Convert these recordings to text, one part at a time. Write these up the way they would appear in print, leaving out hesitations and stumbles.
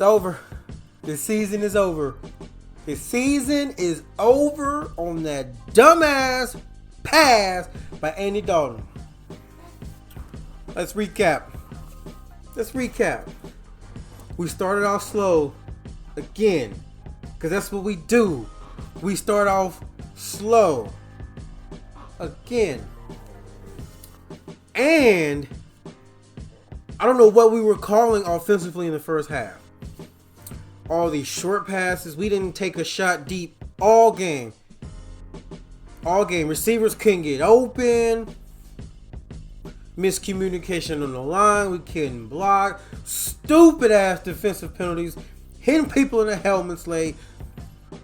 It's over. The season is over. The season is over on that dumbass pass by Andy Dalton. Let's recap. We started off slow again, because that's what we do. We start off slow again. And I don't know what we were calling offensively in the first half. All these short passes. We didn't take a shot deep all game. Receivers couldn't get open. Miscommunication on the line. We couldn't block. Stupid ass defensive penalties. Hitting people in the helmets late.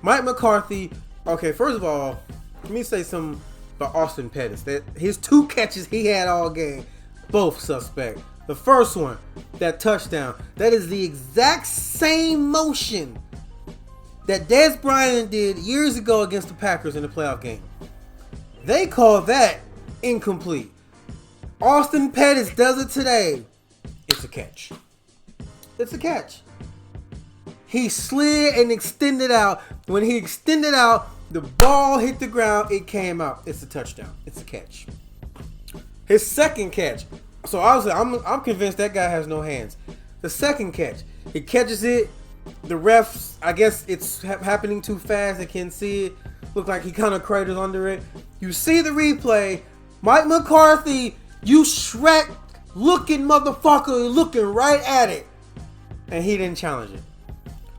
Mike McCarthy. Okay, first of all, let me say something about Austin Pettis. That his 2 catches he had all game, both suspect. The first one, that touchdown, that is the exact same motion that Dez Bryant did years ago against the Packers in the playoff game. They call that incomplete. Austin Pettis does it today. It's a catch. He slid and extended out. When he extended out, the ball hit the ground. It came out. It's a touchdown. It's a catch. His second catch. So obviously, I'm convinced that guy has no hands. The second catch, he catches it. The refs, I guess it's happening too fast. They can't see it. Look like he kind of craters under it. You see the replay. Mike McCarthy, you Shrek looking motherfucker, looking right at it, and he didn't challenge it.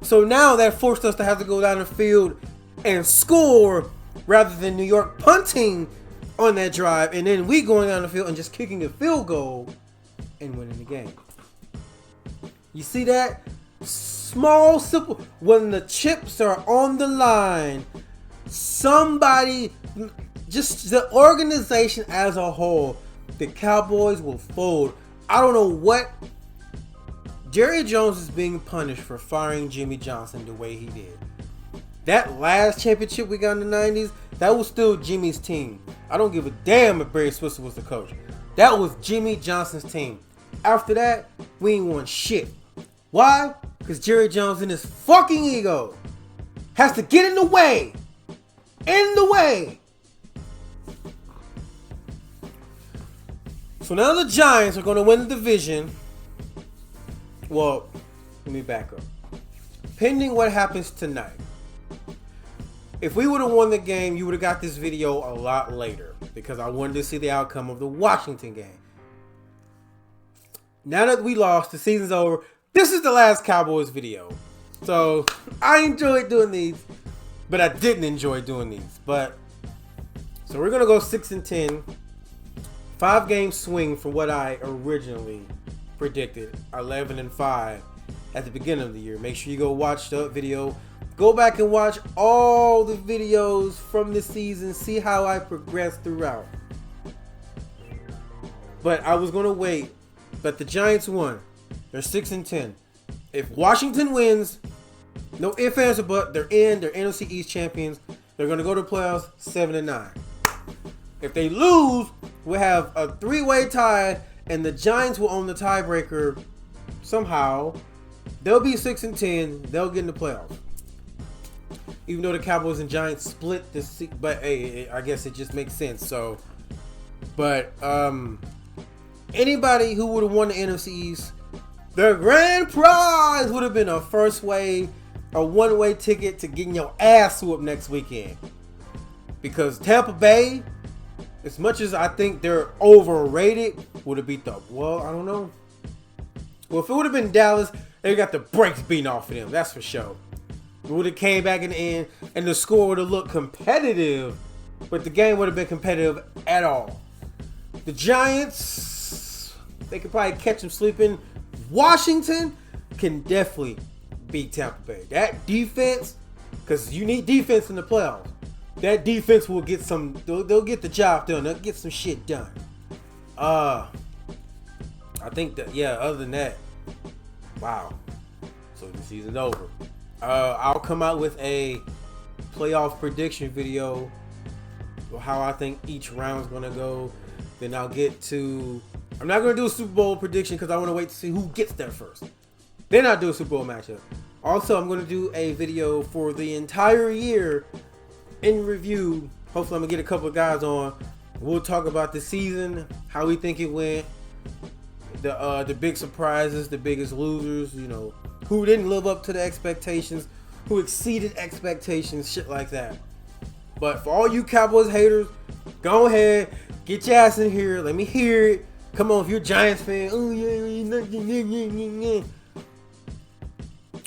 So now that forced us to have to go down the field and score rather than New York punting on that drive, and then we going down the field and just kicking a field goal and winning the game. You see that? Small, simple. When the chips are on the line, somebody, just the organization as a whole, the Cowboys will fold. I don't know what. Jerry Jones is being punished for firing Jimmy Johnson the way he did. That last championship we got in the 90s, that was still Jimmy's team. I don't give a damn if Barry Switzer was the coach. That was Jimmy Johnson's team. After that, we ain't won shit. Why? Because Jerry Jones in his fucking ego has to get in the way. So now the Giants are going to win the division. Well, let me back up. Pending what happens tonight. If we would have won the game, you would have got this video a lot later, because I wanted to see the outcome of the Washington game. Now that we lost, the season's over. This is the last Cowboys video. So I enjoyed doing these, but I didn't enjoy doing these. So we're gonna go 6-10, 5-game swing from what I originally predicted, 11-5 at the beginning of the year. Make sure you go watch the video. Go back and watch all the videos from this season. See how I progressed throughout. But I was going to wait. But the Giants won. They're 6-10. If Washington wins, no ifs, ands, or buts, they're in. They're NFC East champions. They're going to go to the playoffs 7-9. If they lose, we'll have a 3-way tie, and the Giants will own the tiebreaker somehow. They'll be 6-10. They'll get in the playoffs. Even though the Cowboys and Giants split this, but hey, I guess it just makes sense. So, but anybody who would have won the NFC East, their grand prize would have been a one-way ticket to getting your ass whooped next weekend. Because Tampa Bay, as much as I think they're overrated, would have beat the. Well, I don't know. Well, if it would have been Dallas, they got the brakes beaten off of them. That's for sure. It would have came back in the end, and the score would have looked competitive, but the game would have been competitive at all. The Giants, they could probably catch them sleeping. Washington can definitely beat Tampa Bay. That defense, because you need defense in the playoffs. That defense will get some. They'll get the job done. They'll get some shit done. I think that, yeah. Other than that, wow. So the season's over. I'll come out with a playoff prediction video of how I think each round's gonna go. Then I'll get to. I'm not gonna do a Super Bowl prediction because I want to wait to see who gets there first. They're not doing a Super Bowl matchup. Also, I'm going to do a video for the entire year in review. Hopefully, I'm going to get a couple of guys on. We'll talk about the season, how we think it went, the big surprises, the biggest losers, you know, who didn't live up to the expectations, who exceeded expectations, shit like that. But for all you Cowboys haters, go ahead, get your ass in here. Let me hear it. Come on, if you're a Giants fan, oh yeah.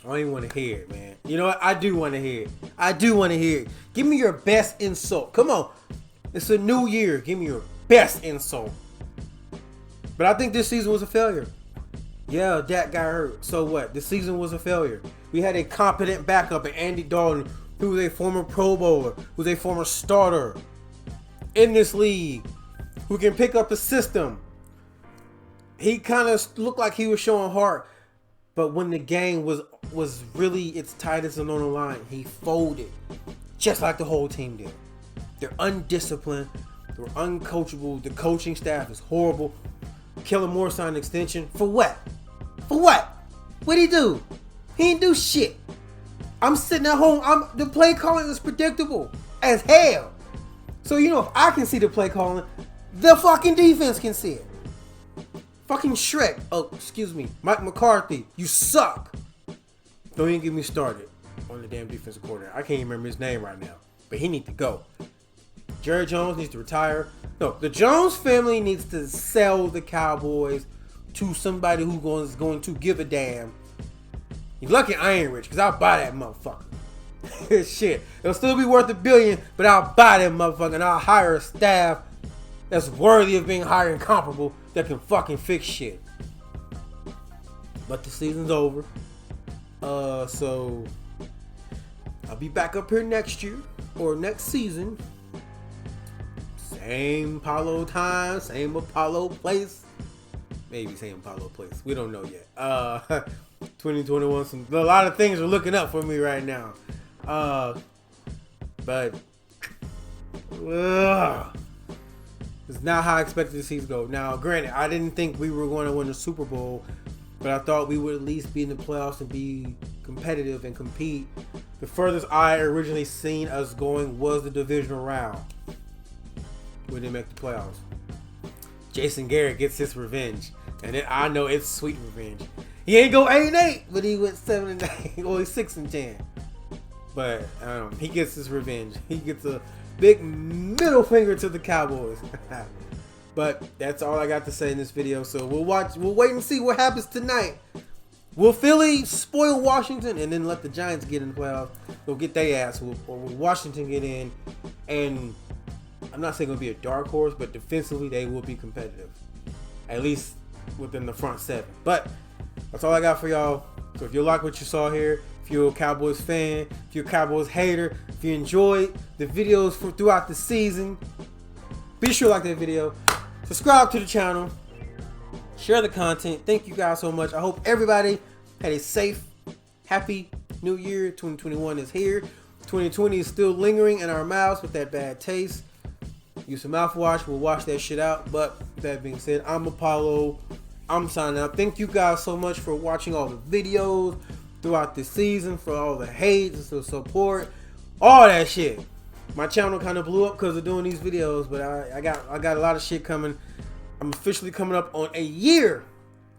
I don't even want to hear it, man. You know what? I do want to hear it. I do want to hear it. Give me your best insult. Come on. It's a new year. Give me your best insult. But I think this season was a failure. Yeah, Dak got hurt. So what? The season was a failure. We had a competent backup in Andy Dalton, who was a former Pro Bowler, who's a former starter in this league, who can pick up the system. He kind of looked like he was showing heart. But when the game was really its tightest and on the line, he folded. Just like the whole team did. They're undisciplined. They're uncoachable. The coaching staff is horrible. Kellen Moore signed an extension. For what? For what? What'd he do? He didn't do shit. I'm sitting at home. The play calling is predictable as hell. So, you know, if I can see the play calling, the fucking defense can see it. Fucking Shrek. Oh, excuse me. Mike McCarthy. You suck. Don't even get me started on the damn defensive coordinator. I can't even remember his name right now. But he needs to go. Jerry Jones needs to retire. No, the Jones family needs to sell the Cowboys to somebody who's going to give a damn. You're lucky I ain't rich, because I'll buy that motherfucker. Shit. It'll still be worth $1 billion, but I'll buy that motherfucker and I'll hire a staff that's worthy of being hired and comparable that can fucking fix shit. But the season's over. So I'll be back up here next year or next season. Same Apollo time, same Apollo place. Maybe same Apollo place. We don't know yet. 2021, a lot of things are looking up for me right now. But it's not how I expected the season to go. Now, granted, I didn't think we were going to win the Super Bowl, but I thought we would at least be in the playoffs and be competitive and compete. The furthest I originally seen us going was the divisional round. We didn't make the playoffs. Jason Garrett gets his revenge, and I know it's sweet revenge. He ain't go 8-8, but he went 7-9, or 6-10. But he gets his revenge. He gets a big middle finger to the Cowboys. But that's all I got to say in this video. So we'll wait and see what happens tonight. Will Philly spoil Washington and then let the Giants get in the playoffs? They'll get their ass. Or will Washington get in? And I'm not saying it'll be a dark horse, but defensively they will be competitive. At least within the front seven. But that's all I got for y'all. So if you like what you saw here, if you're a Cowboys fan, if you're a Cowboys hater, if you enjoyed the videos throughout the season, be sure to like that video. Subscribe to the channel. Share the content. Thank you guys so much. I hope everybody had a safe, happy New Year. 2021 is here. 2020 is still lingering in our mouths with that bad taste. Use some mouthwash. We'll wash that shit out. But that being said, I'm Apollo. I'm signing out. Thank you guys so much for watching all the videos throughout the season, for all the hate and the support, all that shit. My channel kind of blew up because of doing these videos, but I got a lot of shit coming. I'm officially coming up on a year.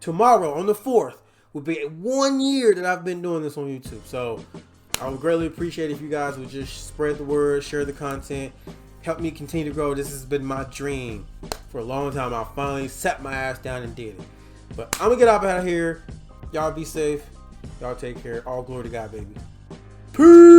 Tomorrow, on the 4th, will be 1 year that I've been doing this on YouTube. So I would greatly appreciate if you guys would just spread the word, share the content, help me continue to grow. This has been my dream for a long time. I finally sat my ass down and did it. But I'm going to get out of here. Y'all be safe. Y'all take care. All glory to God, baby. Peace.